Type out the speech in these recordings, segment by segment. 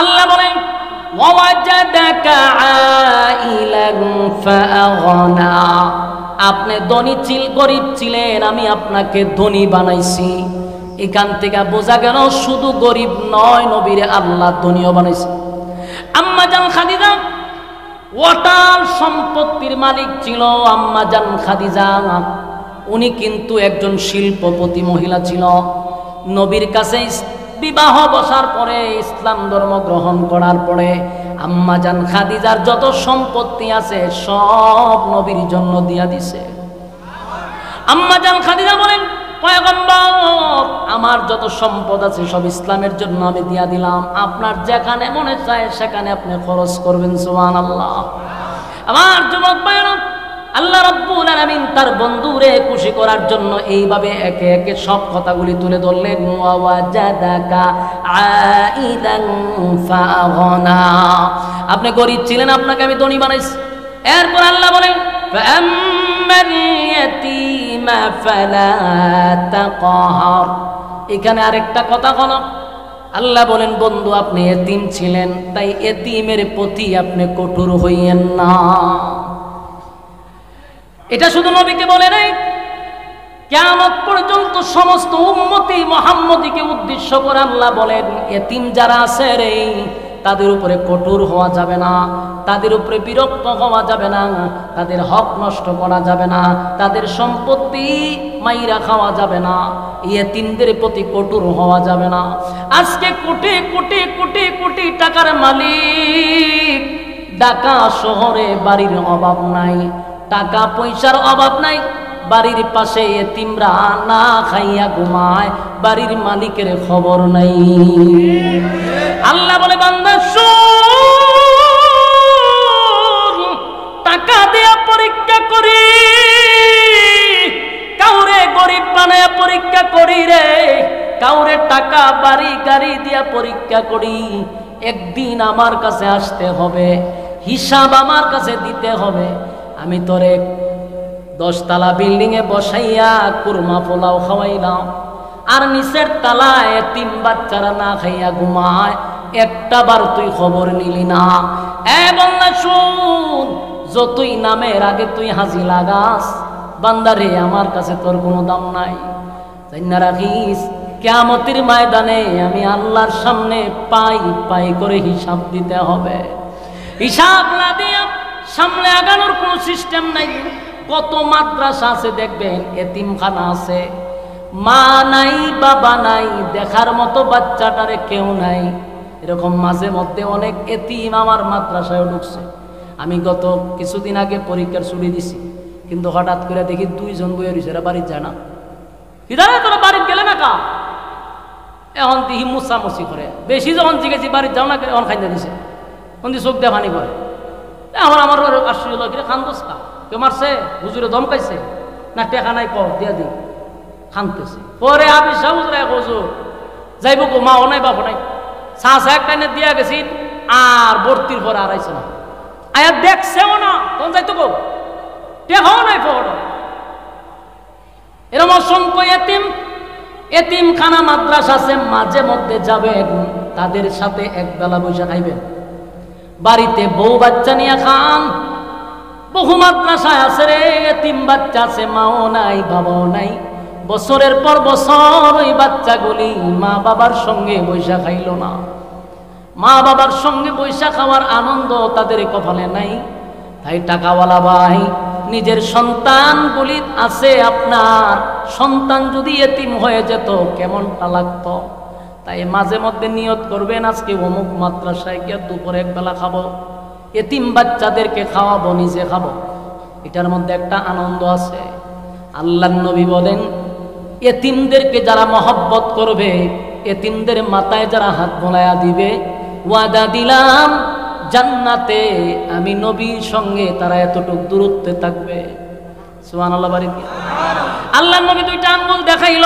আল্লাহ বলেন ওয়াজাদাকা আইলান ফাআগনা, আপনি ধনী গরিব ছিলেন, আমি আপনাকে ধনী বানাইছি। এখান থেকে বোঝা গেল শুধু গরিব নয়, নবীর আল্লাহ ধনীও বানাইছে। আম্মা জান খাদিজা ওয়াটার সম্পত্তির মালিক ছিল। আম্মা জান খাদিজা উনি কিন্তু একজন শিল্পপতি মহিলা ছিল। নবীর কাছে বিবাহ বসার পরে, ইসলাম ধর্ম গ্রহণ করার পরে আম্মা জান খাদিজার যত সম্পত্তি আছে সব নবীর জন্য দিয়া দিছে। আম্মা জান খাদিজা বলেন, পয়গম্বর আমার যত সম্পদ আছে সব ইসলামের জন্য আমি দিয়া দিলাম, আপনার যেখানে মনে চায় সেখানে আপনি খরচ করবেন। সুবহানাল্লাহ। আমার যুবক ভাইরা, আল্লাহ রাব্বুল আলামিন তার বন্ধুরে খুশি করার জন্য এইভাবে একে একে সব কথাগুলি তুলে ধরলেন। ওয়াজাদাকা আইলান ফাআগনা, আপনি গরিব ছিলেন, আপনাকে আমি ধনী বানাইছি। এরপর আল্লাহ বলেন ফাআম্মাল ইয়াতীমা ফালা তাকহার, এখানে আরেকটা কথা হলো, আল্লাহ বলেন বন্ধু আপনি এতিম ছিলেন, তাই এতিমের প্রতি আপনি কঠোর হইয়েন না। এটা শুধু নবীকে বলে নাই, কিয়ামত পর্যন্ত সমস্ত উম্মতি মুহাম্মদীকে উদ্দেশ্য করে আল্লাহ বলেন এতিম যারা আছে রে, তাদের উপরে কঠোর হওয়া যাবে না, তাদের উপরে বিরক্ত হওয়া যাবে না, তাদের হক নষ্ট করা যাবে না, তাদের সম্পত্তি মাইরা খাওয়া যাবে না, এতিমদের প্রতি কঠোর হওয়া যাবে না। আজকে কোটি কোটি কোটি কোটি টাকার মালিক, ঢাকা শহরে বাড়ির অভাব নাই, টাকা পয়সার অভাব নাই, বাড়ির পাশে এতিমরা না খাইয়া ঘুমায়, বাড়ির মালিকের খবর নাই। আল্লাহ বলে বান্দা শোন, টাকা দিয়া পরীক্ষা করি, কাউরে গরিব বানায়া পরীক্ষা করি রে, কাউরে টাকা বাড়ি গাড়ি দিয়া পরীক্ষা করি। একদিন আমার কাছে আসতে হবে, হিসাব আমার কাছে দিতে হবে। আমি তোরে 10 তলা বিল্ডিং এ বসাইয়া কুরমা পোলাও খাওয়াইলাম, আর নিচের তলায় এতিম বাচ্চারা না খাইয়া ঘুমায়, একটা বার তুই খবর নিলি না। বন্ধা শুন, যতই নামের আগে তুই হাসি লাগাস, বান্দারে আমার কাছে তোর কোনো দাম নাই। জান্না রাখিস, কিয়ামতের ময়দানে আমি আল্লাহর সামনে পাই পাই করে হিসাব দিতে হবে। হিসাব না দিয়া সামনে আগানোর কোনো সিস্টেম নাই। কত মাদ্রাসা আছে দেখবেন, এতিমখানা আছে, মা নাই বাবা নাই, দেখার মতো বাচ্চাটারে কেউ নাই। এরকম মাঝে মধ্যে অনেক এতিম আমার মাদ্রাসায় ঢুকছে। আমি গত কিছুদিন আগে পরীক্ষার ছুটি দিছি, কিন্তু হঠাৎ করে দেখি 2 জন বইয়ে রয়েছে, এরা বাড়ির যায় না। কিদারে তোরা বাড়ির গেলে না কা? এখন দিহি মুসামুসি করে, বেশি যখন জিজ্ঞেছি বাড়ির যাও না, এখন খাইতে দিছে, এখন দি চোখ দিয়ে পানি করে। আমার আশ্চর্য লাগে, খান্দোস কা? কেউ মারছে? হুজুরে ধমকাইছে না? টেকা নাই কর দিয়া দি, খানতেছে। পরে আমি সাহুজরা হুজুর যাইব গো, মা ও নাই বাবা নাই, ছাঁচা একটা এনে দিয়া গেছি, আর ভর্তির পরে আর আইছে না, আয়া দেখছেও না, তখন যাইতো গো, টেকাও নাই পড়। এরকম অসংখ্য এতিম, এতিমখানা মাদ্রাসা আছে, মাঝে মধ্যে যাবেন, তাদের সাথে একবেলা বসে খাইবেন। বাড়িতে বউ বাচ্চা নিয়ে খান। বহু মাদ্রাসায় আছে রে, এতিম বাচ্চা আছে, মাও নাই বাবাও নাই, বছরের পর বছর ওই বাচ্চাগুলি মা বাবার সঙ্গে বৈশা খাইল না। মা বাবার সঙ্গে বৈশা খাওয়ার আনন্দ তাদের কপালে নাই। তাই টাকাওয়ালা ভাই, নিজের সন্তানগুলি আছে, আপনার সন্তান যদি এতিম হয়ে যেত কেমনটা লাগতো। তাই মাঝে মধ্যে নিয়ত করবেন, আজকে অমুক মাদ্রাসায় গিয়ে দুপুরে একবেলা খাবো, এতিম বাচ্চাদেরকে খাওয়াবো, নিজে খাবো। এটার মধ্যে একটা আনন্দ আছে। আল্লাহর নবী বলেন, এতিমদেরকে যারা মহব্বত করবে, এতিমদের মাথায় যারা হাত বোলায়া দিবে, ওয়াদা দিলাম জান্নাতে আমি নবীর সঙ্গে তারা এতটুক দূরত্বে থাকবে। সুবহানাল্লাহ। বাড়িতে আল্লাহর নবী 2টা আঙ্গুল দেখাইল,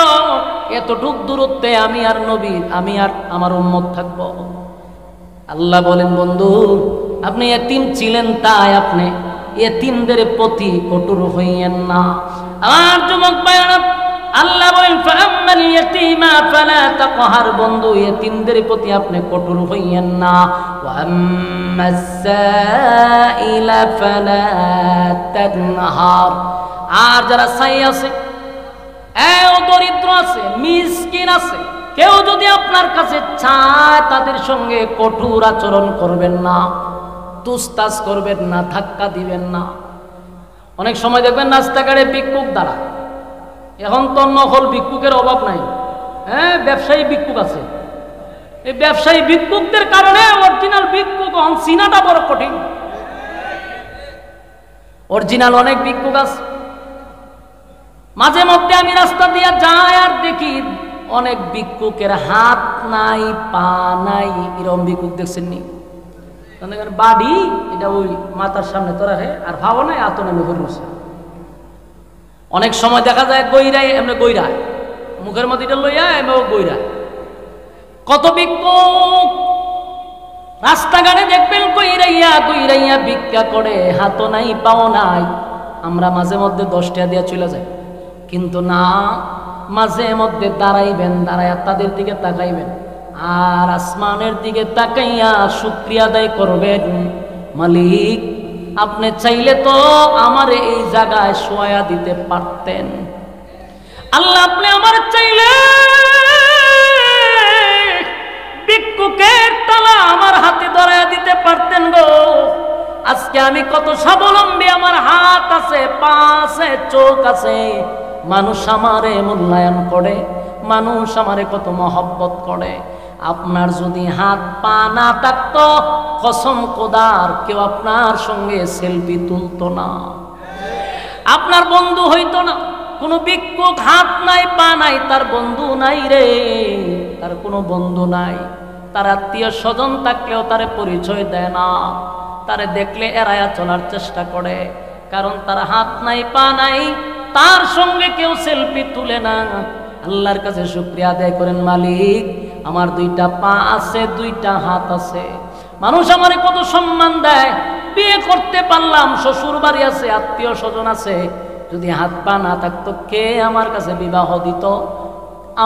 এতটুক দূরত্বে আমি আর নবী, আমি আর আমার উম্মত থাকবো। আল্লাহ বলেন, বন্ধু আপনি এতিম ছিলেন, তাই আপনি এতিমদের প্রতি কঠোর হইয়েন না। আমার যুবক ভাইরা, আল্লাহ বলেন ফাআম্মাল ইয়াতীমা ফালা তাকহার, বন্ধু ইয়েতিমদের প্রতি আপনি কঠোর হইয়েন না। ওয়া আম্মাস সাইলা ফালা তানহার, আর যারা চাই আছে, দরিদ্র আছে, মিসকিন আছে, কেউ যদি আপনার কাছে চায় তাদের সঙ্গে কঠোর আচরণ করবেন না, তুস্তাস করবেন না, ধাক্কা দিবেন না। অনেক সময় দেখবেন রাস্তাঘাটে ভিক্ষুক দ্বারা, এখন তো নকল ভিক্ষুকের অভাব নাই, হ্যাঁ ব্যবসায়ী ভিক্ষুক আছে। এই ব্যবসায়ী ভিক্ষুকদের কারণে অরিজিনাল ভিক্ষুক চিনাটা বড় কঠিন। অরিজিনাল অনেক ভিক্ষুক আছে। মাঝে মধ্যে আমি রাস্তা দিয়ে যাই আর দেখি অনেক ভিক্ষুকের হাত নাই, পা নাই, এরকম ভিক্ষুক দেখছেন নি? বাড়ি এটা ওই মাথার সামনে তো রাখে, আর ভাবো নাই আতনে মুখের বসে। অনেক সময় দেখা যায় গইরাই এমনি গইরায়, মুখের মধ্যে এটা লইয়া এমনি গইরায়। কত ভিক্ষুক রাস্তাঘাটে দেখবেন গইরাইয়া গইরাইয়া ভিক্ষা করে, হাতও নাই, পাও নাই। আমরা মাঝে মধ্যে 10 টাকা দিয়ে চলে যাই, কিন্তু না, মাঝে মধ্যে দাঁড়াইবেন, দাঁড়াইয়া তাদের দিকে তাকাইবেন, আর আসমানের দিকে তাকাইয়া শুকরিয়া আদায় করবেন, মালিক আপনি চাইলে তো আমার এই জায়গায় শোয়া দিতে পারতেন। আল্লাহ আপনি আমার চাইলে ভিক্ষুকের তালা আমার হাতে ধরাইয়া দিতে পারতেন গো। আজকে আমি কত স্বাবলম্বী, আমার হাত আছে, পা আছে, চোখ আছে, মানুষ আমারে মূল্যায়ন করে, মানুষ আমারে কত মহব্বত করে। আপনার যদি হাত পা না থাকতো, কসম খোদার কেউ আপনার সঙ্গে সেলফি তুলতো না, আপনার বন্ধু হইতো না। কোনো ভিক্ষুক হাত নাই, পা নাই, তার বন্ধু নাই রে, তার কোনো বন্ধু নাই। তার আত্মীয় স্বজন থাকলেও তারে পরিচয় দেয় না, তারে দেখলে এড়ায়া চলার চেষ্টা করে, কারণ তার হাত নাই, পা নাই, তার সঙ্গে কেউ সেলফি তুলে না। আল্লাহর কাছে শুকরিয়া আদায় করেন, মালিক আমার 2টা পা আছে, 2টা হাত আছে, মানুষ আমারে কত সম্মান দেয়, বিয়ে করতে পারলাম, শ্বশুর বাড়ি আছে, আত্মীয় স্বজন আছে। যদি হাত পা না থাকতো, কে আমার কাছে বিবাহ দিত,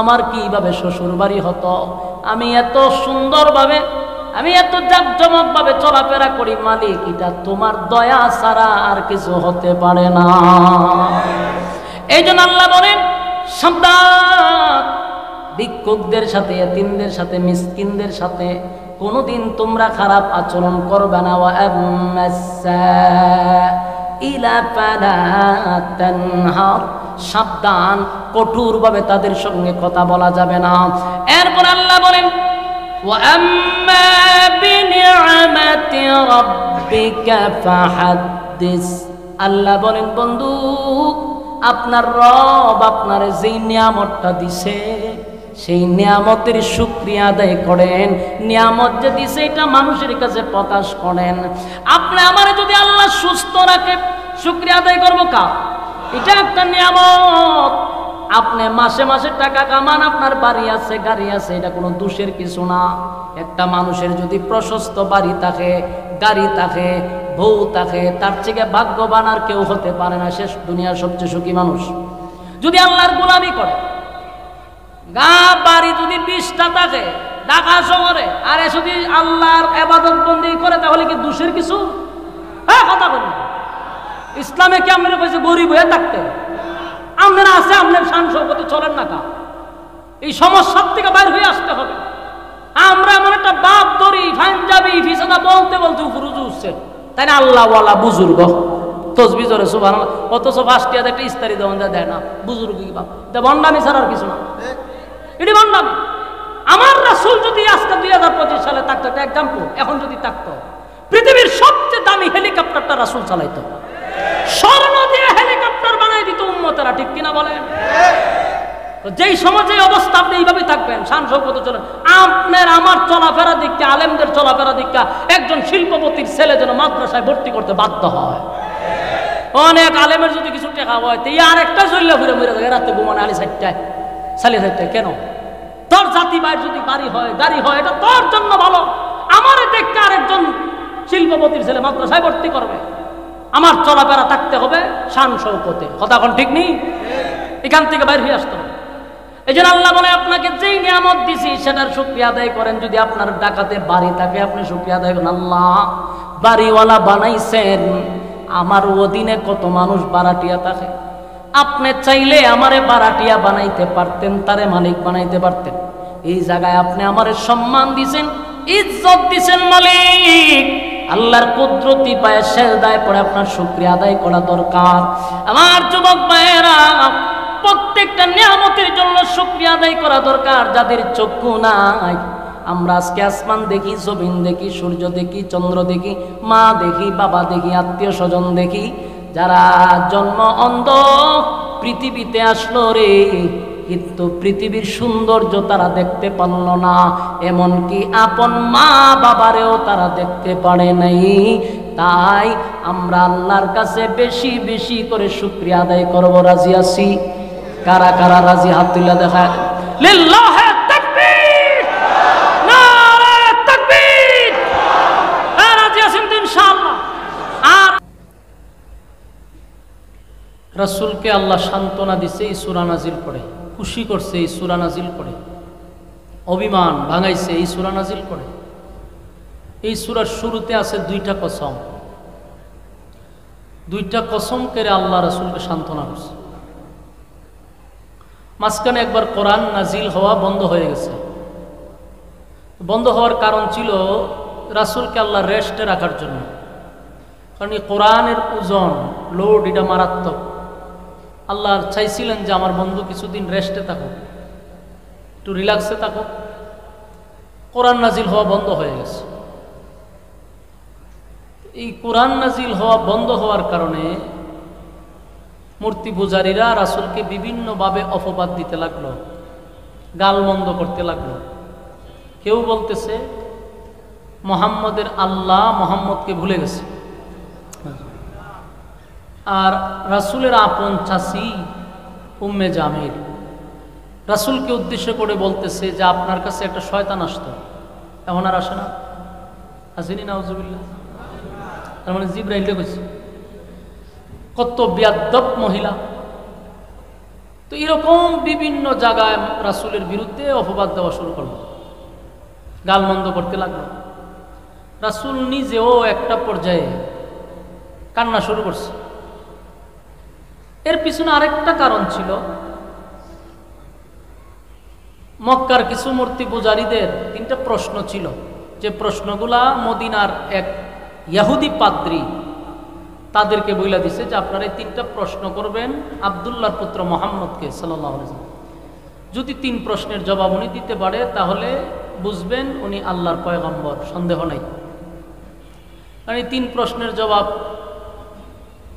আমার কিভাবে শ্বশুর বাড়ি হতো? আমি এত সুন্দরভাবে, আমি এত জাঁকজমক ভাবে চলাফেরা করি, মালিক এটা তোমার দয়া ছাড়া আর কিছু হতে পারে না। এই জন্য আল্লাহ বলেন সাবধান, ভিক্ষুকদের সাথে, এতিমদের সাথে, মিসকিনদের সাথে কোনোদিন তোমরা খারাপ আচরণ করবে না। ওয়া আম্মাস-সাইলা ফালা তানহার, সাবধান, কঠোরভাবে তাদের সঙ্গে কথা বলা যাবে না। এরপর আল্লাহ বলেন ওয়া আম্মা বিনি'মাতি রাব্বিকা ফাহাদ্দিস, আল্লাহ বলেন বন্ধু আপনার রব আপনার যেই নিয়ামতটা দিছে, সেই নিয়ামতের শুকরিয়া আদায় করেন। নিয়ামত যে দিছে এটা মানুষের কাছে প্রকাশ করেন। আপনি আমার যদি আল্লাহ সুস্থ রাখে, শুকরিয়া আদায় করবো কা? এটা একটা নিয়ামত। আপনি মাসে মাসে টাকা কামান, আপনার বাড়ি আছে, গাড়ি আছে, এটা কোনো দোষের কিছু না। একটা মানুষের যদি প্রশস্ত বাড়ি থাকে, গাড়ি থাকে, বউ থাকে, তার থেকে ভাগ্যবান আর কেউ হতে পারে না। শেষ দুনিয়ার সবচেয়ে সুখী মানুষ যদি আল্লাহর গোলামি করে। গা বাড়ি যদি 20টা থাকে ঢাকা শহরে, আর যদি আল্লাহর ইবাদত বন্দি করে, তাহলে কি দোষের কিছু? হ্যাঁ, কথা বলি। ইসলামে কি আমরা কইছে গরিব হয়ে থাকতে? আপনারা আছে, আপনার শান শৌকতে চলেন না কা? এই সমস্যার থেকে বাইর হয়ে আসতে হবে। আমরা এমন একটা বাপ দড়ি পাঞ্জাবি ফিসাদা বলতে বলতে উপরে উঠছে, তাই না? আল্লাহ ওয়ালা বুজুর্গ তসবি জোরে সুবহানাল্লাহ, অথচ 5 টাকা একটা ইস্তারি দেওয়া দেয় না। বুজুর্গ কি বাপ? এটা ভণ্ডামি ছাড়া আর কিছু না, এটি ভণ্ডামি। আমার রাসূল যদি আজকে 2025 সালে থাকতো, একটা এক্সাম্পল, এখন যদি থাকতো, পৃথিবীর সবচেয়ে দামি হেলিকপ্টারটা রাসূল চালাইতো, স্বর্ণ দিয়ে হেলিকপ্টার বানাই দিত উম্মতেরা, ঠিক কিনা বলেন? যেই সমাজে অবস্থা আপনি এইভাবে থাকবেন, শান শৌকতে চলেন। আপনার আমার চলাফেরা দিকটা, আলেমদের চলাফেরা দিকটা, একজন শিল্পপতির ছেলে যেন মাদ্রাসায় ভর্তি করতে বাধ্য হয়। অনেক আলেমের যদি কিছু টাকা হয়, তো আর একটা চললে ঘুরে ঘুরে থাকে, রাতে ঘুমানো আলি 4টায়, সালি 4টায়। কেন? তোর জাতি ভাইয়ের যদি বাড়ি হয়, গাড়ি হয়, এটা তোর জন্য ভালো। আমার দেখতে আরেকজন শিল্পপতির ছেলে মাদ্রাসায় ভর্তি করবে। আমার চলাফেরা থাকতে হবে শান শৌকতে। কথা কোন ঠিক নেই? এখান থেকে বাইর হয়ে আসতে হবে। এই জন্য আল্লাহ বলে আপনাকে যেই নিয়ামত দিছি সেটার শুকরিয়া আদায় করেন। যদি আপনার ডাকাতে বাড়ি থাকে আপনি শুকরিয়া আদায় করেন, আল্লাহ বাড়িওয়ালা বানাইছেন, আমার অধীনে কত মানুষ ভাড়াটিয়া থাকে, আপনি চাইলে আমারে ভাড়াটিয়া বানাইতে পারতেন, তারে মালিক বানাইতে পারতেন। এই জায়গায় আপনি আমারে সম্মান দিছেন, ইজ্জত দিছেন মালিক। আল্লাহর কুদরতি পায়ে সেজদায় পড়ে আপনার শুকরিয়া আদায় করা দরকার। আমার যুবক ভাইয়েরা, প্রত্যেকটা নিয়ামতের জন্য শুকরিয়া আদায় করা দরকার। যাদের চক্ষু নাই, আমরা আজকে আসমান দেখি, জমিন দেখি, সূর্য দেখি, চন্দ্র দেখি, মা দেখি, বাবা দেখি, আত্মীয় স্বজন দেখি, যারা জন্ম অন্ধ পৃথিবীতে আসলো রে, কিন্তু পৃথিবীর সৌন্দর্য তারা দেখতে পারল না, এমনকি আপন মা বাবারেও তারা দেখতে পারে নাই। তাই আমরা আল্লাহর কাছে বেশি বেশি করে শুকরিয়া আদায় করব। রাজি আছি? কারা কারা রাজি? হাত তুলে দেখা। লিল্লাহি তাকবীর, নারে তাকবীর। রাজি আছেন তো ইনশাআল্লাহ? আর রাসূলকে আল্লাহ সান্ত্বনা দিছে এই সূরা নাজিল করে, খুশি করছে এই সূরা নাজিল করে, অভিমান ভাঙাইছে এই সূরা নাজিল করে। এই সূরার শুরুতে আছে দুইটা কসম। দুইটা কসম করে আল্লাহ রাসূলকে সান্ত্বনা করছে। মাঝখানে একবার কোরআন নাজিল হওয়া বন্ধ হয়ে গেছে। বন্ধ হওয়ার কারণ ছিল রাসূলকে আল্লাহ রেস্টে রাখার জন্য। কারণ এই কোরআনের ওজন, লোড, এটা মারাত্মক। আল্লাহ চাইছিলেন যে আমার বন্ধু কিছুদিন রেস্টে থাকুক, একটু রিল্যাক্সে থাকুক। কোরআন নাজিল হওয়া বন্ধ হয়ে গেছে। এই কোরআন নাজিল হওয়া বন্ধ হওয়ার কারণে মূর্তি পূজারীরা রাসূলকে বিভিন্নভাবে অপবাদ দিতে লাগলো, গালমন্দ করতে লাগলো। কেউ বলতেছে মুহাম্মদের আল্লাহ মুহাম্মদকে ভুলে গেছে, আর রাসূলের আপন চাচি উম্মে জামিল রাসূলকে উদ্দেশ্য করে বলতেছে যে আপনার কাছে একটা শয়তান আসতো, এখন আর আসে না। আসেনি? নাউজুবিল্লাহ। তার মানে জিবরাইল কইছে। কত বেয়াদব মহিলা। তো এরকম বিভিন্ন জায়গায় রাসূলের বিরুদ্ধে অপবাদ দেওয়া শুরু করলো, গালমন্দ করতে লাগলো। রাসূল নিজেও একটা পর্যায়ে কান্না শুরু করছে। এর পিছনে আরেকটা কারণ ছিল, মক্কার কিছু মূর্তি পূজারীদের তিনটা প্রশ্ন ছিল, যে প্রশ্নগুলা মদিনার এক ইহুদি পাদ্রী তাদেরকে বইলা দিছে যে আপনারা এই তিনটা প্রশ্ন করবেন আব্দুল্লাহর পুত্র মুহাম্মদকে সাল্লাল্লাহু আলাইহি ওয়াসাল্লাম। যদি তিন প্রশ্নের জবাব উনি দিতে পারে তাহলে বুঝবেন উনি আল্লাহর পয়গম্বর, সন্দেহ নাই। কারণ এই তিন প্রশ্নের জবাব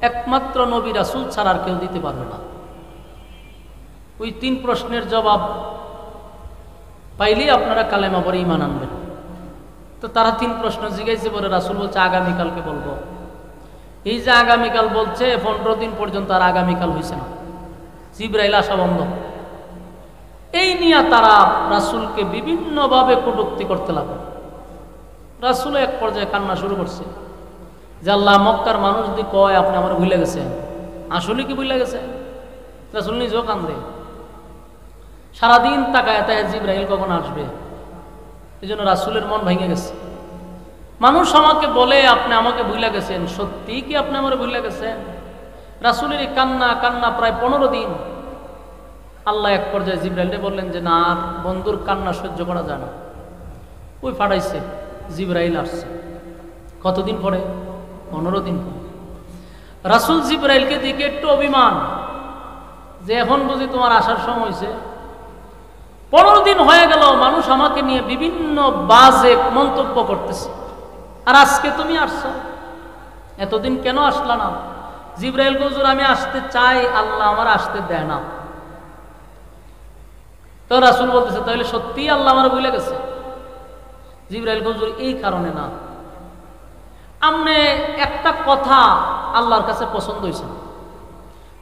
একমাত্র নবী রাসূল ছাড়া আর কেউ দিতে পারবে না। ওই তিন প্রশ্নের জবাব পাইলেই আপনারা কালেমা পড়ে ঈমান আনবেন। তো তারা তিন প্রশ্ন জিজ্ঞাসা করে, রাসূল বলছে আগামীকালকে বলবো। এই যে আগামীকাল বলছে, 15 দিন পর্যন্ত আর আগামীকাল হয়েছে না, জিবরাইল আসা বন্ধ। এই নিয়ে তারা রাসূলকে বিভিন্নভাবে কটূক্তি করতে লাগলো। রাসূল এক পর্যায়ে কান্না শুরু করছে যে আল্লাহ, মক্কার মানুষ যদি কয় আপনি আমার ভুলে গেছেন, আসলে কি ভুলে গেছে? রাসূল নিজেও কান্দে। সারাদিন তাকায় তাই জিবরাইল কখন আসবে, এই জন্য রাসূলের মন ভেঙে গেছে। মানুষ আমাকে বলে আপনি আমাকে ভুলে গেছেন, সত্যি কি আপনি আমার ভুলে গেছেন? রাসূলের এই কান্না কান্না প্রায় 15 দিন। আল্লাহ এক পর্যায়ে জিবরাইলকে বললেন যে না, আর বন্ধুর কান্না সহ্য করা যায় না। ওই পাঠাইছে, জিবরাইল আসছে। কতদিন পরে? 15 দিন পরে। রাসূল জিবরাইলকে দিকে একটু অভিমান যে এখন বুঝি তোমার আসার সময় হয়েছে। 15 দিন হয়ে গেল, মানুষ আমাকে নিয়ে বিভিন্ন বাজে মন্তব্য করতেছে, আর আজকে তুমি আসছো, এতদিন কেন আসলা না? জিবরাইল হুজুর আমি আসতে চাই, আল্লাহ আমার আসতে দেয় না। তো রাসূল বলতেছে তাহলে সত্যি আল্লাহ আমার ভুলে গেছে? জিবরাইল হুজুর এই কারণে না, আপনি একটা কথা আল্লাহর কাছে পছন্দ হয়েছে,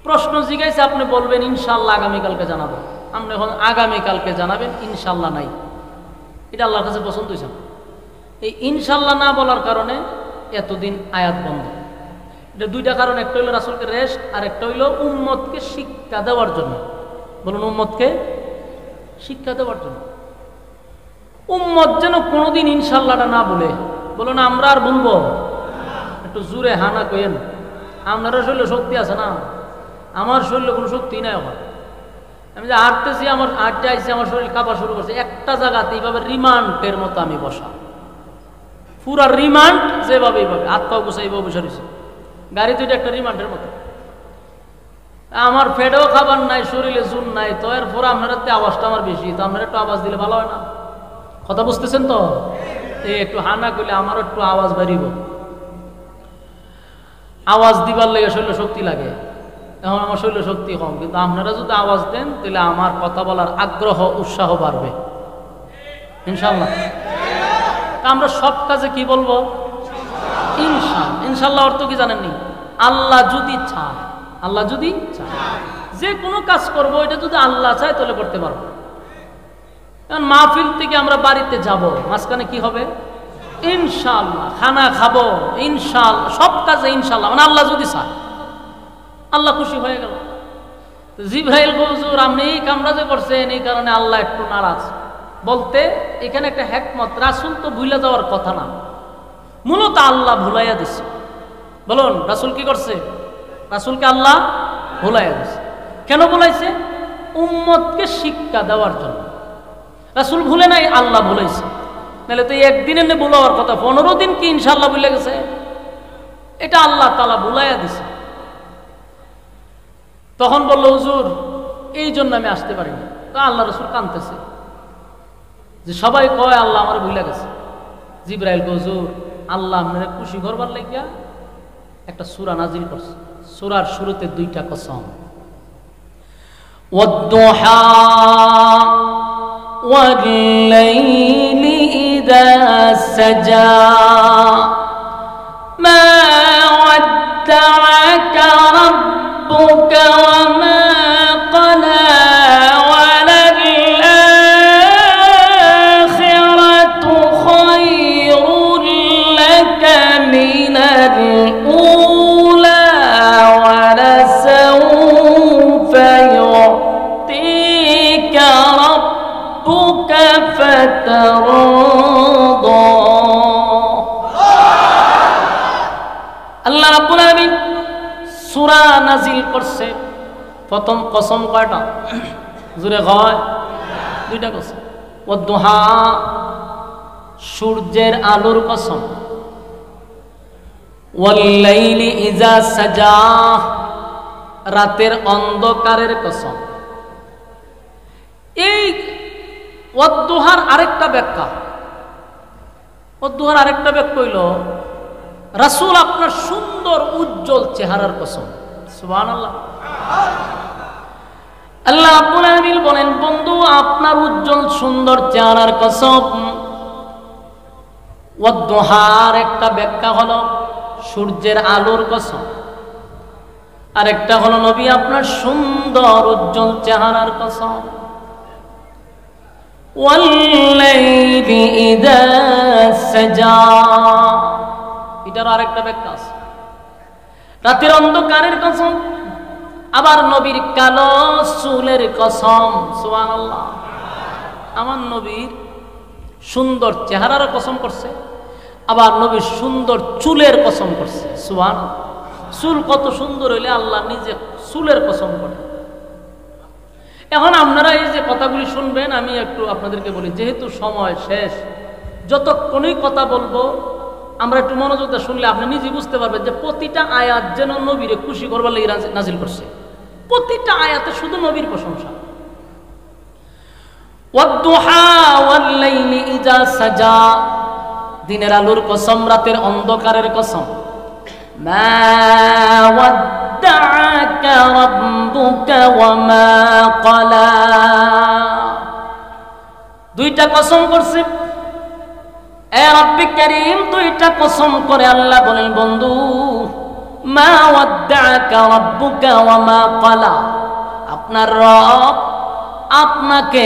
প্রশ্ন জিজ্ঞাসা আপনি বলবেন ইনশাআল্লাহ আগামীকালকে জানাবো, আপনি এখন আগামীকালকে জানাবেন ইনশাআল্লাহ নাই, এটা আল্লাহর কাছে পছন্দ হয়েছে। এই ইনশাআল্লাহ না বলার কারণে এতদিন আয়াত বন্ধ। এটা দুইটা কারণ, একটা হইল রাসূলকে রেস্ট, আর একটা হইল উম্মতকে শিক্ষা দেওয়ার জন্য। বলুন উম্মতকে শিক্ষা দেওয়ার জন্য। উম্মত যেন কোনোদিন ইনশাল্লাহটা না বলে। বলুন আমরা আর বলবো? একটু জোরে হানা কইেন। আপনারও শরীরে শক্তি আছে না? আমার শরীরে কোনো শক্তি নাই। আমার আমি যে হাঁটতেছি, আমার হাঁটতে আইসি, আমার শরীর কাঁপা শুরু করছে। একটা জায়গাতে এইভাবে রিমান্ডের মতো আমি বসা, পুরা রিমান্ড যেভাবে এইভাবে আত্মা বসে এইভাবে বসে রয়েছে। গাড়ি দুইটা একটা রিমান্ডের মতো। আমার ফেডেও খাবার নাই, শরীরে জুন নাই, তো এরপর আপনারা আওয়াজটা আমার বেশি, তো আপনারা একটু আওয়াজ দিলে ভালো হয় না? কথা বুঝতেছেন তো? একটু হানা করলে আমারও একটু আওয়াজ বাড়িব। আওয়াজ দিবার লেগে শরীরে শক্তি লাগে। এখন আমার শরীরে শক্তি কম, কিন্তু আপনারা যদি আওয়াজ দেন তাহলে আমার কথা বলার আগ্রহ উৎসাহ বাড়বে ইনশাল্লাহ। তা আমরা সব কাজে কি বলবো? ইনশাল্লাহ। ইনশাল্লাহ অর্থ কি জানেননি? আল্লাহ যদি চায়, আল্লাহ যদি চায় যে কোনো কাজ করবো, এটা যদি আল্লাহ চায় তাহলে করতে পারবো। কারণ মাহফিল থেকে আমরা বাড়িতে যাব, মাঝখানে কি হবে? ইনশাআল্লাহ। খানা খাবো ইনশাআল্লাহ, সব কাজে ইনশাআল্লাহ, মানে আল্লাহ যদি চায়। আল্লাহ খুশি হয়ে গেল। জিবরাইল হুজুর আপনি এই কামরা যে করছেন, এই কারণে আল্লাহ একটু নারাজ। বলতে এখানে একটা হিকমত, রাসূল তো ভুলে যাওয়ার কথা না, মূলত আল্লাহ ভুলাইয়া দিছে। বলুন রাসূল কি করছে? রাসূলকে আল্লাহ ভুলাইয়া দিছে। কেন ভুলাইছে? উম্মতকে শিক্ষা দেওয়ার জন্য। রাসূল ভুলে নাই, আল্লাহ ভুলাইছে। নাহলে তো একদিনের নে ভুলাওয়ার কথা, 15 দিন কি ইনশাআল্লাহ ভুলে গেছে? এটা আল্লাহ তাআলা ভুলাইয়া দিছে। তখন বলল হুজুর এই জন্য আমি আসতে পারিনি। তো আল্লাহ রাসূল কাঁদতেছে যে সবাই কয় আল্লাহ আমার ভুলে গেছে। জিবরাইল হুজুর আল্লাহ আপনারা খুশি করবার লাগিয়া একটা সূরা নাজিল করছে। সূরার শুরুতে 2টা কসম, ওয়াদ-দুহা ওয়াল-লাইলি ইযা সাজা মা ওয়াদ্দা'আকা রাব্বুকা ওয়া মা ক্বালা ওয়ালাল-আখিরাতু খায়রুল লাকা মিনাল উলা ওয়ালাসাওফা ইউ'তিকা রাব্বুকা ফাতারদা। আল্লাহ রাব্বুল আলামিন সূরা নাজিল করছে। প্রথম কসম কয়টা? জোরে কয়? 2টা কসম। ওয়াদ-দুহা সূর্যের আলোর কসম, ওয়াল-লাইলি ইযা সাজা রাতের অন্ধকারের কসম। এই ওয়াদ-দুহার আরেকটা ব্যাখ্যা, ওয়াদ-দুহার আরেকটা ব্যাখ্যা হইল রাসূল আপনার সুন্দর উজ্জ্বল চেহারার কসম। সুবহানাল্লাহ। আল্লাহ রাব্বুল আলামিন বলেন বন্ধু আপনার উজ্জ্বল সুন্দর চেহারার কসম। ওয়াদ-দুহার একটা ব্যাখ্যা হলো সূর্যের আলোর কসম, আর একটা হলো নবী আপনার সুন্দর উজ্জ্বল চেহারার কসম। ওয়াল-লাইলি ইযা সাজা এটার আরেকটা ব্যাখ্যা আছে, রাতের অন্ধকারের কসম। আবার নবীর কালো চুলের কসম। সুবহানাল্লাহ। আমার নবীর সুন্দর চেহারার কসম করছে, আবার নবীর সুন্দর চুলের কসম করছে। সুবহানাল্লাহ। চুল কত সুন্দর হইলে আল্লাহ নিজে চুলের কসম করে। এখন আপনারা এই যে কথাগুলি শুনবেন, আমি একটু আপনাদেরকে বলি, যেহেতু সময় শেষ, যতক্ষণই কথা বলবো আমরা একটু মনোযোগ দিয়ে শুনলে আপনি নিজে বুঝতে পারবেন যে প্রতিটা আয়াত যেন নবীরে খুশি করবার লাগি নাজিল করছে। প্রতিটা আয়াতে শুধু নবীর প্রশংসা। ওয়াদ-দুহা ওয়াল-লাইলি ইযা সাজা দিনের আলোর কসম, রাতের অন্ধকারের কসম। মা ওয়াদ্দা'আকা রাব্বুকা ওয়া মা ক্বালা 2টা কসম করছে। এ রব্বি কারীম 2টা কসম করে আল্লাহ বলেন বন্ধু মা ওয়াদ্দা'আকা রাব্বুকা ওয়া মা ক্বালা আপনার রব আপনাকে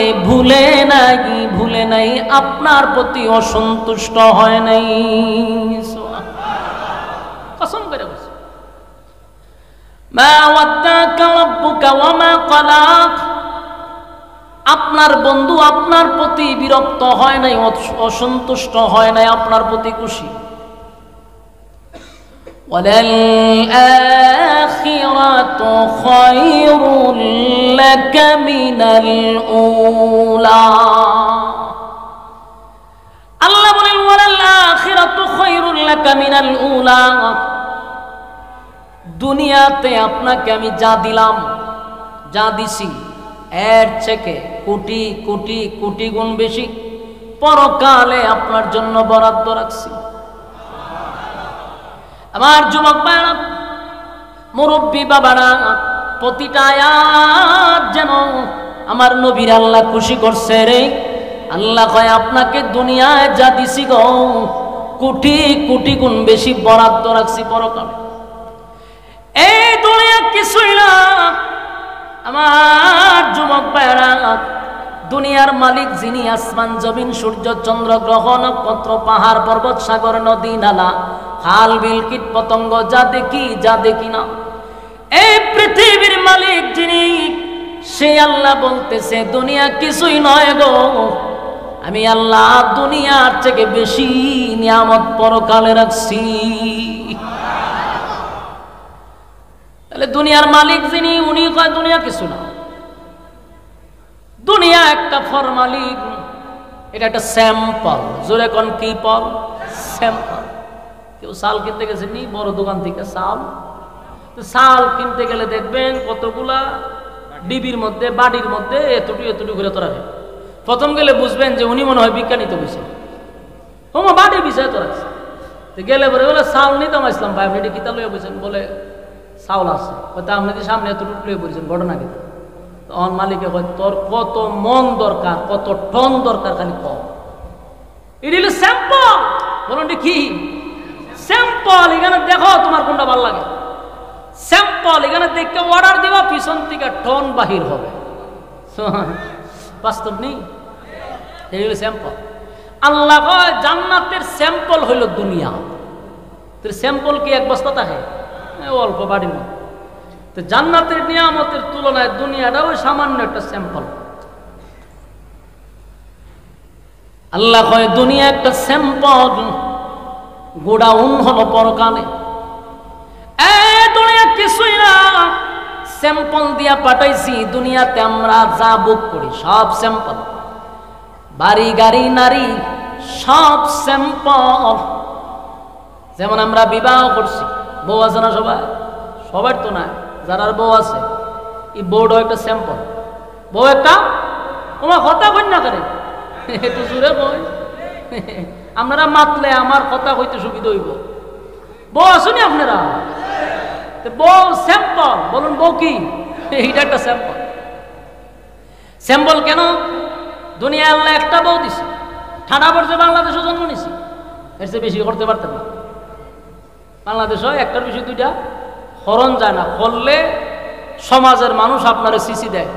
ভুলে নাই, আপনার প্রতি অসন্তুষ্ট হয় নাই। কসম করে বলছে মা ওয়াদ্দা'আকা রাব্বুকা ওয়া মা ক্বালা আপনার বন্ধু আপনার প্রতি বিরক্ত হয় নাই, অসন্তুষ্ট হয় নাই, আপনার প্রতি খুশি। ওয়ালাল আখিরাতু খায়রুল লাকা মিনাল উলা। আল্লাহ বলেন ওয়ালাল আখিরাতু খায়রুল লাকা মিনাল উলা। দুনিয়াতে আপনাকে আমি যা দিলাম, যা দিছি, এর থেকে কোটি কোটি কোটি গুণ বেশি পরকালে আপনার জন্য বরাদ্দ রাখছি। আমার যুবক ভাইরা, মুরব্বী বাবারা, প্রতিটা আয়াত যেন আমার নবীর আল্লাহ খুশি করছে রে। আল্লাহ কয় আপনাকে দুনিয়ায় যা দিছি গো, কোটি কোটি গুণ বেশি বরাদ্দ রাখছি পরকালে। এই দুনিয়া কিছুই না আমার যুবক ভাইরা। দুনিয়ার মালিক যিনি, আসমান জমিন সূর্য চন্দ্র গ্রহ নক্ষত্র পাহাড় পর্বত সাগর নদী নালা খাল বিল কীট পতঙ্গ যা দেখি যা দেখি না, এই পৃথিবীর মালিক যিনি, সে আল্লাহ বলতেছে দুনিয়া কিছুই নয় গো, আমি আল্লাহ দুনিয়ার থেকে বেশি নিয়ামত পরকালে রাখছি। তাহলে দুনিয়ার মালিক যিনি, উনি কয় দুনিয়া কিছু না। দুনিয়া একটা ফরমালিন, এটা একটা স্যাম্পল। জোরে কোন কি পল? স্যাম্পল। কেউ চাল কিনতে গেছে নি বড় দোকান থেকে চাল, তো চাল কিনতে গেলে দেখবেন কতগুলা ডিবির মধ্যে বাড়ির মধ্যে এতটুকু এতটুকু করে তোরা। প্রথম গেলে বুঝবেন যে উনি মনে হয় বিজ্ঞানী তো বুঝছে, তোমার বাড়ির বিষয় তো রাখছে। তো গেলে পরে বলে চাল নিতাম ইসলাম ভাই, আপনি কিতা লইয়া বুঝছেন? বলে চাউল আছে। হয়তো আপনি যে সামনে এতটুকু লইয়া বলছেন, ঘটনা কি? তখন মালিকে কয় তোর কত মন দরকার, কত টন দরকার, খালি কম। এটা হলো স্যাম্পল। বলুন কি স্যাম্পল? এখানে দেখো তোমার কোনটা ভালো লাগে। স্যাম্পল এখানে দেখতে অর্ডার দিবা, পিছন থেকে টন বাহির হবে। বাস্তব নেই, এই হলো স্যাম্পল। আল্লাহ কয় জান্নাতের স্যাম্পল হইল দুনিয়া। তোর স্যাম্পল কি এক বস্তা থাকে? অল্প বাড়ির মধ্যে। তো জান্নাতের নিয়ামতের তুলনায় দুনিয়াটা ওই সামান্য একটা স্যাম্পল। আল্লাহ কয় দুনিয়া একটা স্যাম্পল, গোডাউন হলো পরকালে। দুনিয়া কিছুই না, স্যাম্পল দিয়া পাঠাইছি। দুনিয়াতে আমরা যা বুক করি সব স্যাম্পল, বাড়ি গাড়ি নারী সব স্যাম্পল। যেমন আমরা বিবাহ করছি, বউ আছে না সবাই? সবার তো না, যার বউ আছে এই বউটা একটা স্যাম্পল। বউ একটা তোমার কথা কই না করে একটু জুড়ে বই, আপনারা মাতলে আমার কথা কইতে সুবিধা হইব। বউ আসুনি আপনারা? বউ স্যাম্পল। বলুন বউ কি? এইটা একটা স্যাম্পল। স্যাম্পল কেন? দুনিয়া আল্লাহ একটা বউ দিছে। ঠান্ডা পড়ছে, বাংলাদেশও জন্ম নিছি, এর চেয়ে বেশি করতে পারতেন না। বাংলাদেশও একটার বেশি দুইটা হরণ যায় না, করলে সমাজের মানুষ আপনারা সিসি দেয়।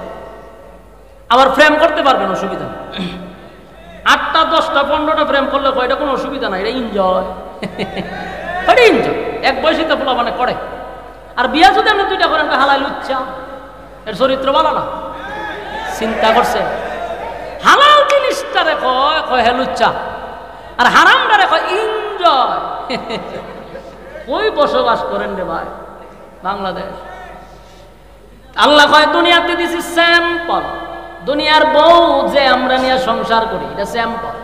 আবার ফ্রেম করতে পারবেন, অসুবিধা নেই। 8টা 10টা 15টা ফ্রেম করলে এটা কোনো অসুবিধা নাই, এটা এনজয়। এটা এনজয় এক বয়সীতে পোলা মানে করে। আর বিয়া যদি আপনি 2টা করেন, হালাই লুচ্ছা, এর চরিত্র ভালো না। চিন্তা করছে হালাল জিনিসটারে কয় কয় হে লুচ্চা, আর হারামটারে কয় এনজয়। কই বসবাস করেন রে ভাই বাংলাদেশ? আল্লাহ কয় দুনিয়াতে দিছি স্যাম্পল। দুনিয়ার বউ যে আমরা নিয়ে সংসার করি, এটা স্যাম্পল।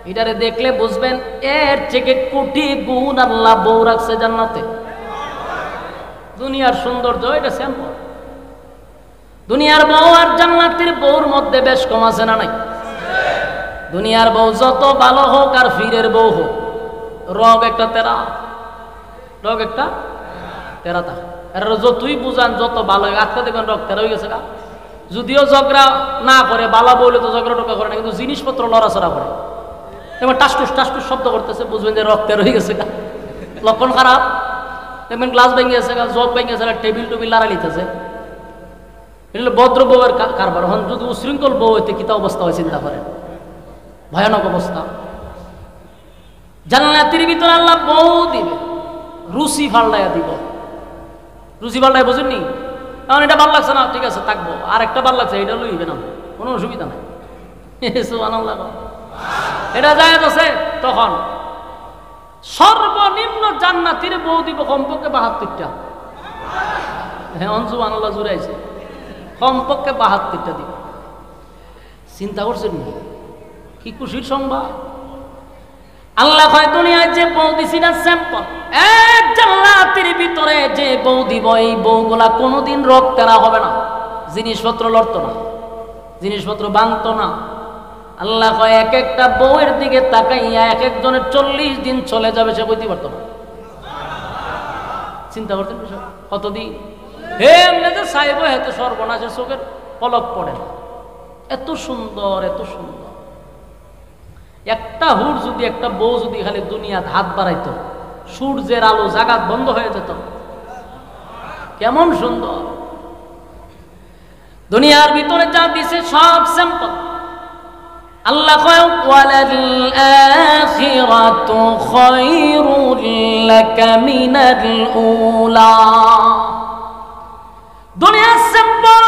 এটারে দেখলে বুঝবেন এর থেকে কোটি গুণ আল্লাহ বউ রাখছে জান্নাতে। দুনিয়ার সৌন্দর্য এটা স্যাম্পল। দুনিয়ার বউ আর জান্নাতের বউর মধ্যে বেশ কম আছে না নাই? দুনিয়ার বউ যত ভালো হোক আর ফিরের বউ হোক, রগ একটা তেরা, রগ একটা তেরা থাকে। আর যতই বুঝান যত ভালো, আজকে দেখবেন রগ তেরা হয়ে গেছে গা। যদিও ঝগড়া না করে, বালা বলে তো ঝগড়া টোকা করে না, কিন্তু জিনিসপত্র লড়াচড়া করে। এবার টাসটুস টাসটুস শব্দ করতেছে, বুঝবেন যে রগ তেরা হয়ে গেছে গা। লক্ষণ খারাপ। দেখবেন গ্লাস ভেঙে গেছে গা, জগ ভেঙে গেছে, টেবিল টুবিল লড়াই লিতেছে। এটা ভদ্র বউয়ের কারবার। হন যদি উশৃঙ্খল বউ হইতে কিতা অবস্থা হয় চিন্তা করেন, ভয়ানক অবস্থা। জান্নাতের ভিতরে আল্লাহ বউ দিবে, রুচি ফাল্লাইয়া দিব। রুচি ফাল্লাই বুঝেননি? কারণ এটা ভালো লাগছে না, ঠিক আছে থাকবো, আর একটা ভালো লাগছে এটা লইবে না, কোনো অসুবিধা নাই। সুবহানাল্লাহ। এটা জায়েজ আছে। তখন সর্বনিম্ন জান্নাতীর বউ দিব কমপক্ষে 72টা। হ্যাঁ, সুবহানাল্লাহ জুড়ে আছে, কমপক্ষে 72টা দিব। চিন্তা করছেন কি খুশির সংবাদ। আল্লাহ কয় দুনিয়ায় যে বউ দিছি না স্যাম্পল, এক জান্নাতের ভিতরে যে বউ দিব এই বউগুলা কোনোদিন রোগ তেরা হবে না, জিনিসপত্র লড়তো না, জিনিসপত্র ভাঙতো না। আল্লাহ কয় এক একটা বউয়ের দিকে তাকাইয়া এক একজনের 40 দিন চলে যাবে, সে কইতে পারতো না। চিন্তা করতেন কতদিন হে এমনি যে সাহেব হেতে সর্বনাশের চোখের পলক পড়ে না। এত সুন্দর, এত সুন্দর। একটা হুর যদি, একটা বউ যদি খালি দুনিয়াত হাত বাড়াইতো, সূর্যের আলো জাগাত বন্ধ হয়ে যেত। কেমন সুন্দর। দুনিয়ার ভিতরে যা দিছে সব স্যাম্পল। আল্লাহ কয় ওয়ালাল আখিরাতু খায়রুল লাকা মিনাল উলা। দুনিয়ার স্যাম্পল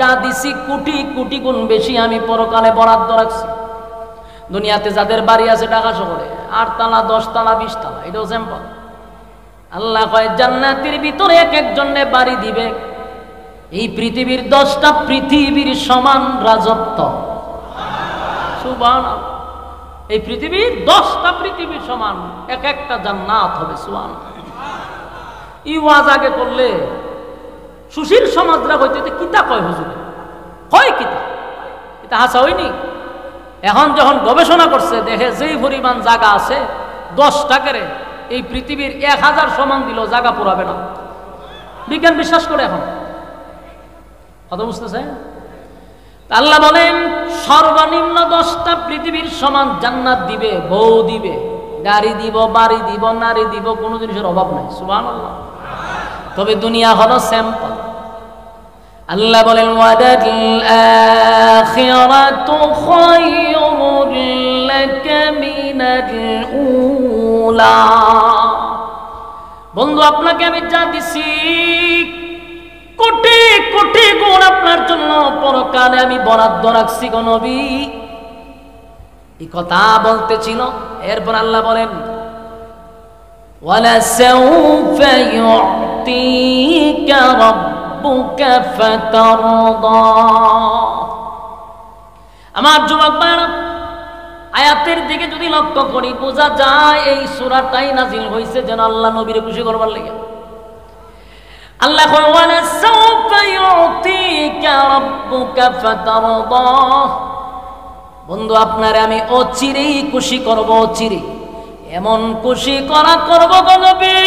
যা দিছি কোটি কোটি গুণ বেশি আমি পরকালে বরাদ্দ রাখছি। দুনিয়াতে যাদের বাড়ি আছে ঢাকা শহরে 8 তালা 10 তালা 20 তালা, এটাও স্যাম্পল। আল্লাহ কয় জান্নাতের ভিতরে এক একজনে বাড়ি দিবে এই পৃথিবীর 10টা পৃথিবীর সমান রাজত্ব। সুবহানাল্লাহ। এই পৃথিবীর 10টা পৃথিবীর সমান এক একটা জান্নাত হবে। সুবহানাল্লাহ। ই ওয়াজ আগে করলে সুশীল সমাজরা হইতে কিতা কয় হুজুর, কয় কিতা, এটা হাসা হয়নি। এখন যখন গবেষণা করছে দেখে যেই পরিমাণ জায়গা আছে 10 টাকারে এই পৃথিবীর 1000 সমান দিল জায়গা পুরাবে না। বিজ্ঞান বিশ্বাস করে এখন, কথা বুঝতেছে? আল্লাহ বলেন সর্বনিম্ন 10টা পৃথিবীর সমান জান্নাত দিবে, বউ দিবে, গাড়ি দিব, বাড়ি দিব, নারী দিব, কোনো জিনিসের অভাব নাই। সুবহানাল্লাহ। তবে দুনিয়া হলো স্যাম্পল। আল্লাহ বলেন ওয়াদাল আখিরাতু খায়রুল লাকা মিনাল উলা। বন্ধু আপনাকে আমি যা দিছি কোটি কোটি গুণ আপনার জন্য পরকালে আমি বরাদ্দ রাখছি গো নবী। এই কথা বলতেছিল। এরপর আল্লাহ বলেন ওয়ালা সাউফা ইউতিকা রাব্বুকা ফাতারদা। আমার যুবক ভাইরা, আয়াতের দিকে যদি লক্ষ্য করি বোঝা যায় এই সূরাটাই নাজিল হয়েছে যেন আল্লাহ নবীর খুশি করবার লাগে। আল্লাহ কয় ওয়ালা সাউফা ইউতিকা রাব্বুকা ফাতারদা। বন্ধু আপনারে আমি অচিরেই খুশি করব, অচিরেই এমন খুশি করা করব গো নবী,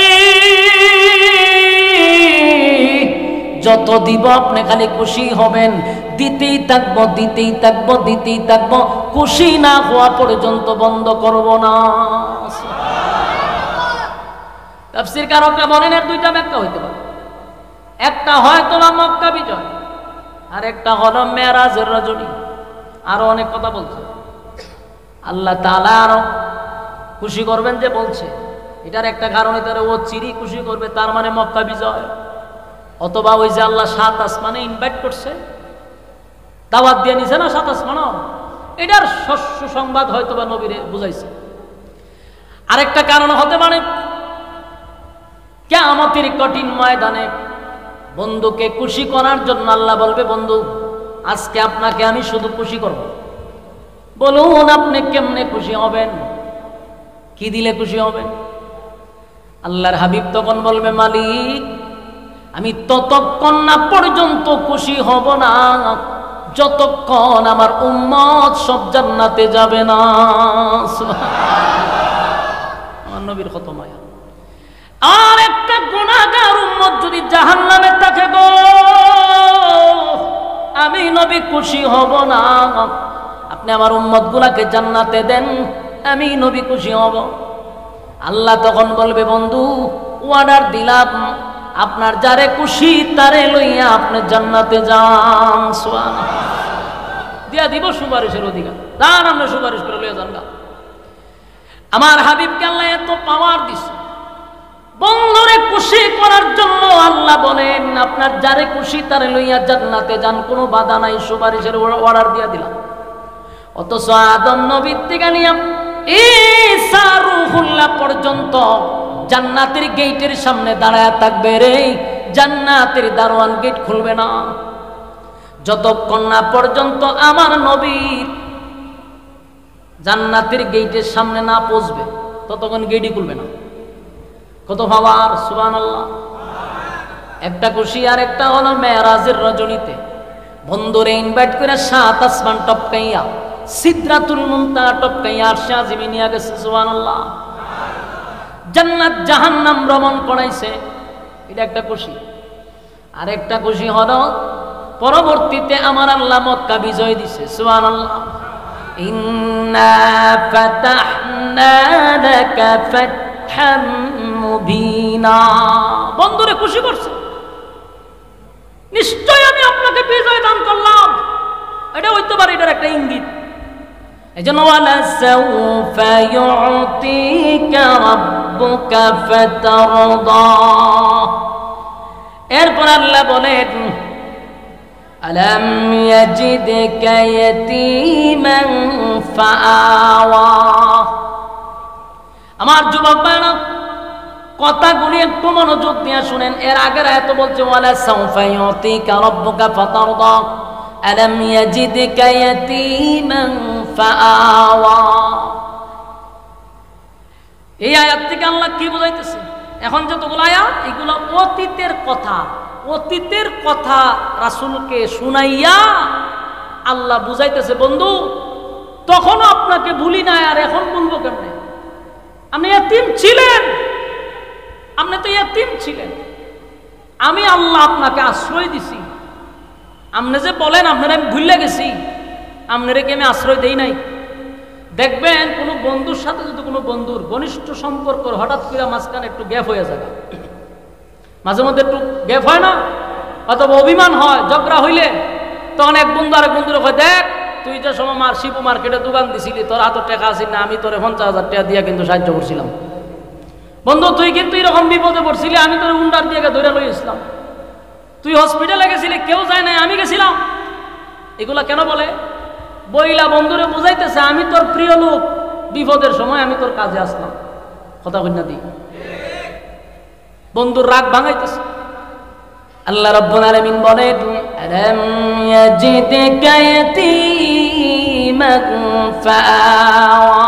যত দিব আপনি খালি খুশি হবেন, দিতেই থাকবো, দিতেই থাকবো, দিতেই থাকবো, খুশি না হওয়া পর্যন্ত বন্ধ করব না। তাফসীর কারকরা বলেন এর দুইটা ব্যাখ্যা হইতে পারে। একটা হয়তো মক্কা বিজয়, আর একটা হলো মেরাজের রজনী। আরো অনেক কথা বলছে আল্লাহ তাআলা, আরো খুশি করবেন যে বলছে এটার একটা কারণ তারা ও চিরি খুশি করবে, তার মানে মক্কা বিজয়। অথবা ওই যে আল্লাহ 7 আসমানে ইনভাইট করছে, দাওয়াত দিয়ে নিছে না 7 আসমানও, এটার সুসংবাদ হয়তো বা নবীরে বুঝাইছে। আরেকটা কারণ হতে পারে কিয়ামতের কঠিন ময়দানে বন্ধুকে খুশি করার জন্য আল্লাহ বলবে বন্ধু আজকে আপনাকে আমি শুধু খুশি করব, বলুন আপনি কেমনে খুশি হবেন, কি দিলে খুশি হবেন? আল্লাহর হাবিব তখন বলবে মালিক আমি ততক্ষণ না পর্যন্ত খুশি হব না যতক্ষণ আমার উম্মত সব জান্নাতে যাবে না। আমার নবীর কত মায়া। আর একটা গুনাহগার উম্মত যদি জাহান্নামে থাকে গো, আমি নবী খুশি হব না। আপনি আমার উম্মত গুলাকে জান্নাতে দেন, আমি নবী খুশি হব। আল্লাহ তখন বলবে বন্ধু অর্ডার দিলাম, আপনার যারে খুশি তারে লইয়া আপনি জান্নাতে যান। সুবহানাল্লাহ। দিয়া দিব সুপারিশের অধিকার, যান আপনি সুপারিশ করে লইয়া যান। আমার হাবিবকে আল্লাহ এত পাওয়ার দিছে, বন্ধুরে খুশি করার জন্য আল্লাহ বলেন আপনার যারে খুশি তারে লইয়া জান্নাতে যান, কোনো বাধা নাই, সুপারিশের অর্ডার দিয়ে দিলাম। অথচ আদম নবীর থেকে নিয়ে ঈসা রূহুল্লাহ পর্যন্ত জান্নাতের গেটের সামনে দাঁড়ায় থাকবে রে, জান্নাতের দারোয়ান গেট খুলবে না যতক্ষণ না পর্যন্ত আমার নবীর জান্নাতের গেটের সামনে না পৌঁছবে, ততক্ষণ গেটই খুলবে না। কত ভাবার সুবহানাল্লাহ। একটা খুশি আর একটা হলো মেরাজের রজনীতে বন্ধুরে ইনভাইট করে 7 আসমান টপকাইয়া সিদরাতুল মুনতাহা টপকাইয়া আরশে আজিমে নিয়ে গেছে সুবহানাল্লাহ। জান্নাত জাহান্নাম ভ্রমণ করাইছে, এটা একটা খুশি। আর একটা খুশি হলো পরবর্তীতে আমার আল্লাহ মক্কা বিজয় দিছে সুবহানাল্লাহ। ইন্না ফাতাহনা লাকা ফাতহাম মুবিনা, বন্ধুরে খুশি করছে, নিশ্চয় আমি আপনাকে বিজয় দান করলাম। এটা হইতে পারে এটার একটা ইঙ্গিত। এজন্য ওয়ালা সাউফা ইউতিকা রাব্বুকা ফাতারদা। এরপর আল্লাহ বলেন আলাম ইয়াজিদকা ইয়াতীমান ফাআওয়া। আমার যুবক ভাইরা কথাগুলি একটু মনোযোগ দিয়ে শুনেন। এর আগের আয়াত বলছে ওয়ালা সাউফা ইউতিকা রাব্বুকা ফাতারদা আলাম ইয়াজিদকা ইয়াতীমান ফাআওয়া। এই আয়াত থেকে আল্লাহ কি বুঝাইতেছে? এখন যতগুলো আয়াত এগুলো অতীতের কথা, অতীতের কথা রাসূলকে শুনাইয়া আল্লাহ বুঝাইতেছে বন্ধু তখনও আপনাকে ভুলি নাই, আর এখন বলবো কেমনে? আপনি ইয়াতীম ছিলেন, আপনি তো ইয়াতীম ছিলেন, আমি আল্লাহ আপনাকে আশ্রয় দিছি। আপনি যে বলেন আপনারা আমি ভুলে গেছি, আপনারা কি আমি আশ্রয় দেই নাই? দেখবেন কোনো বন্ধুর সাথে যদি কোনো বন্ধুর ঘনিষ্ঠ সম্পর্ক হঠাৎ করে মাঝখানে একটু গ্যাপ হয়ে যাবে, মাঝে মধ্যে একটু গ্যাপ হয় না, অথবা অভিমান হয়, ঝগড়া হইলে তখন এক বন্ধু আরেক বন্ধুর কয় দেখ তুই যে সময় শিবু মার্কেটে দোকান দিছিলি তোর হাতে টাকা আসিস না, আমি তোরে 50,000 টাকা দিয়ে কিন্তু সাহায্য করছিলাম। বন্ধু তুই কিন্তু এরকম বিপদে পড়ছিলি, আমি তোর উন্ডার দিয়ে ধরে লই আসলাম। তুই হসপিটালে গেছিলি, কেউ যায় নাই, আমি গেছিলাম। এগুলা কেন বলে? বইলা বন্ধুরে বুঝাইতেছে আমি তোর প্রিয় লোক, বিপদের সময় আমি তোর কাজে আসলাম। কথা কই না দি? বন্ধুর রাগ ভাঙাইতেছে। আল্লাহ রাব্বুল আলামিন বলেন আলাম ইয়াজিদকা ইয়াতীমান ফাআওয়া।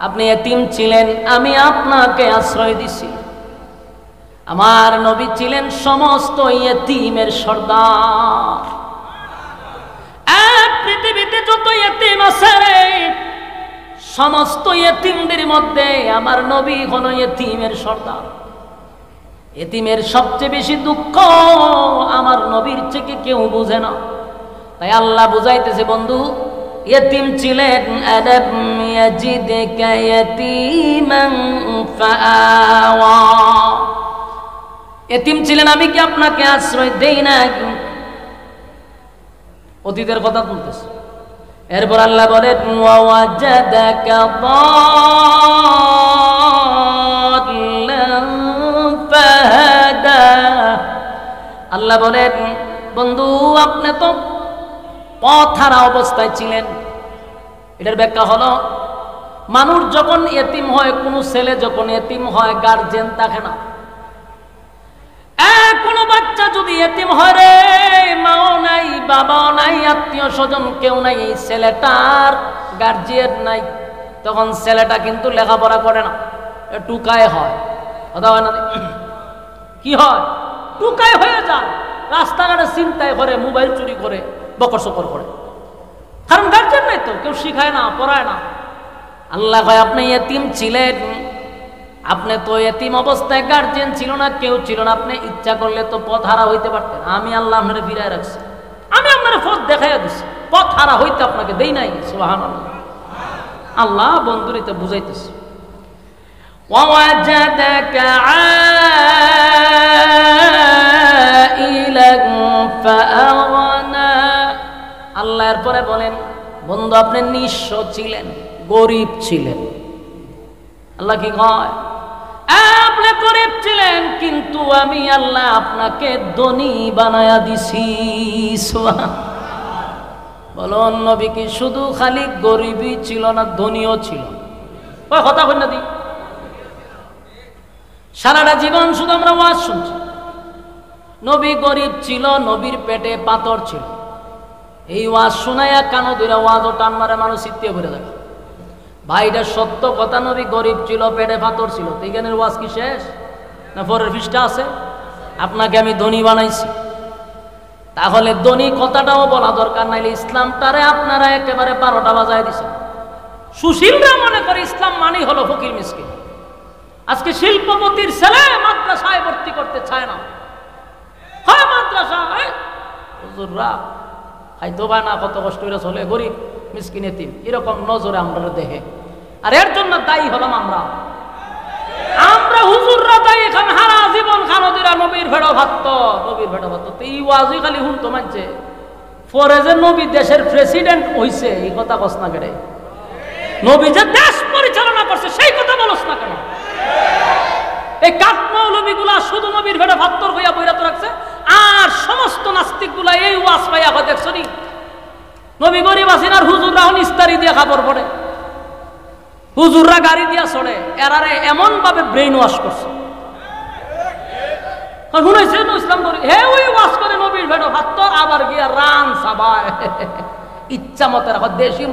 আপনি এতিম ছিলেন, আমি আপনাকে আশ্রয় দিছি। আমার নবী ছিলেন সমস্ত ইয়েতিমের সর্দার। পৃথিবীতে যত ইয়েতিম আছে সমস্ত ইয়েতিমদের মধ্যে আমার নবী হলো ইয়েতিমের সর্দার। ইয়েতিমের সবচেয়ে বেশি দুঃখ আমার নবীর থেকে কেউ বুঝে না। তাই আল্লাহ বুঝাইতেছে বন্ধু ইয়েতিম ছিলেন, আলাম ইয়াজিদকা ইয়াতীমান ফাআওয়া। ইয়েতিম ছিলেন, আমি কি আপনাকে আশ্রয় দেই না? অতীতের কথা বলতেছে। এরপর আল্লাহ বলেন ওয়াজাদাকা দাল্লান ফাহাদা। আল্লাহ বলেন বন্ধু আপনি তো পথহারা অবস্থায় ছিলেন। এটার ব্যাখ্যা হলো মানুষ যখন এতিম হয়, কোনো ছেলে যখন এতিম হয় গার্জিয়ান থাকে না। কোনো বাচ্চা যদি এতিম হয় রে, মাও নাই বাবাও নাই আত্মীয় স্বজন কেউ নাই, এই ছেলেটার গার্জিয়ান নাই, তখন ছেলেটা কিন্তু লেখাপড়া করে না, টুকায় হয়। কথা হয় না? কি হয়? টুকায় হয়ে যায়, রাস্তাঘাটে চিন্তায় করে, মোবাইল চুরি করে, বকর সকর করে, কারণ গার্জিয়ান নাই তো, কেউ শিখায় না, পড়ায় না। আল্লাহ কয় আপনি এতিম ছিলেন, আপনি তো এতিম অবস্থায় গার্জিয়ান ছিল না, কেউ ছিল না, আপনি ইচ্ছা করলে তো পথ হারা হইতে পারতেন। আমি আল্লাহ আপনার ফিরায় রাখছি, আমি আপনার পথ দেখাইয়া দিচ্ছি, পথ হারা হইতে আপনাকে দেই নাই। সুবহানাল্লাহ। আল্লাহ বন্ধুরে তো বুঝাইতেছে ওয়াজাদাকা আইলান ফাআওয়ানা। আল্লাহ এরপরে বলেন বন্ধু আপনি নিঃস্ব ছিলেন, গরিব ছিলেন। আল্লাহ কি কয়? আপনি আপনি গরিব ছিলেন, কিন্তু আমি আল্লাহ আপনাকে ধনী বানায়া দিছি। বলুন, নবী কি শুধু খালি গরিবই ছিল না, ধনীও ছিল? ওই কথা কই না দি, সারাটা জীবন শুধু আমরা ওয়াজ শুনছি। নবী গরিব ছিল, নবীর পেটে পাথর ছিল। এই ওয়াজ শোনায়া কানো দুইরা ওয়াজও টান মারে, মানুষ চিত্তে ভরে থাকে। ভাইটা সত্য কথা, নবী গরিব ছিল, পেটে পাথর ছিল। তো এইখানের ওয়াজ কি শেষ না পরের পৃষ্ঠা আছে? আপনাকে আমি ধনী বানাইছি, তাহলে ধনী কথাটাও বলা দরকার, নাইলে ইসলামটারে আপনারা একেবারে 12টা বাজায় দিচ্ছেন। সুশীলরা মনে করে ইসলাম মানেই হলো ফকির মিসকিন। আজকে শিল্পপতির ছেলে মাদ্রাসায় ভর্তি করতে চায় না। হয় মাদ্রাসা, হুজুররা খাইতো পায় না, কত কষ্ট করে চলে, গরিব মিসকিন এতিম, এরকম নজরে আমরা দেখে। আর এর জন্য দায়ী হলাম আমরা হুজুররা দায়ী। এখানে হারা জীবন খানদিরা নবীর ভেড়া ভাত, নবীর ভেড়া ভাত। তো এই ওয়াজই খালি হুন তো মানছে, পরে যে নবী দেশের প্রেসিডেন্ট হইছে এই কথা কস না কেন? নবী যে দেশ পরিচালনা করছে সেই কথা বলস না কেন? এই কাঠমৌলবী গুলা শুধু নবীর ভেড়া ভাত্তর হইয়া বইরাত রাখছে, আর সমস্ত নাস্তিক গুলা এই ওয়াজ পাইয়া হয় দেখছো নি, নবী গরিব আছেন আর হুজুররা ইস্তারি দিয়ে খাবার পড়ে, হুজুররা গাড়ি দিয়া চড়ে। এরারে এমন ভাবে ব্রেইন ওয়াশ করছে। শুনেছে ইসলাম করি, হে ওই ওয়াশ করে নবীর ভেড়া ভাত্তর, আবার গিয়া রান সাবায় ইচ্ছা মতো দেশি